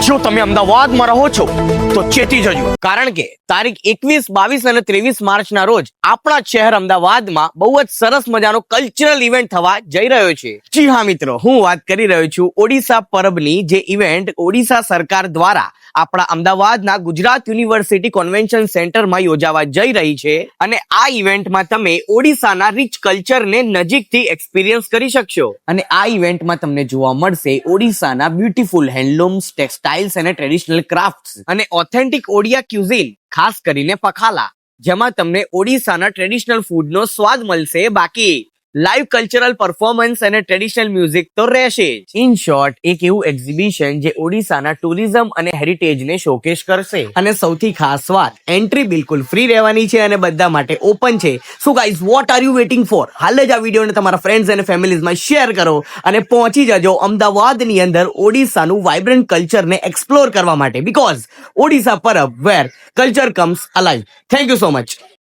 જો તમે અમદાવાદમાં રહો છો તો ચેતી જજો, કારણ કે તારીખ 21, 22 અને 23 માર્ચના રોજ આપણા શહેર અમદાવાદમાં બહુ જ સરસ મજાનો કલ્ચરલ ઇવેન્ટ થવા જઈ રહ્યો છે. જી હા મિત્રો, હું વાત કરી રહ્યો છું ઓડિશા પરબની, જે ઇવેન્ટ ઓડિશા સરકાર દ્વારા આપણા અમદાવાદના ગુજરાત યુનિવર્સિટી કન્વેન્શન સેન્ટરમાં યોજાવા જઈ રહી છે. અને આ ઇવેન્ટમાં તમે ઓડિશાના રિચ કલ્ચરને નજીકથી એક્સપિરિયન્સ કરી શકશો. અને આ ઇવેન્ટમાં તમને જોવા મળશે ઓડિશાના બ્યુટીફુલ હેન્ડલૂમ્સ, ટેક્સટાઇલ્સ અને ટ્રેડિશનલ ક્રાફ્ટ્સ અને ઓથેન્ટિક ઓડિયા ક્યુઝિન, ખાસ કરીને પખાલા, જેમાં તમને ઓડિશાના ટ્રેડિશનલ ફૂડનો સ્વાદ મળશે. બાકી લાઈવ કલ્ચરલ પરફોર્મન્સ અને ટ્રેડિશનલ મ્યુઝિક તો રહેશે જ. ઇન શોર્ટ, એક એવું એક્ઝિબિશન જે ઓડિશાના ટુરિઝમ અને હેરિટેજને શોકેસ કરશે. અને સૌથી ખાસ વાત, એન્ટ્રી બિલકુલ ફ્રી રહેવાની છે અને બધા માટે ઓપન છે. So guys, what are you waiting for? હાલ જ આ વિડીયોને તમારા ફ્રેન્ડ્સ અને ફેમિલીઝમાં શેર કરો અને પહોંચી જજો અમદાવાદની અંદર ઓડિશાનું વાઇબ્રન્ટ કલ્ચરને એક્સપ્લોર કરવા માટે. Because Odisha Parab where culture comes alive. Thank you so much.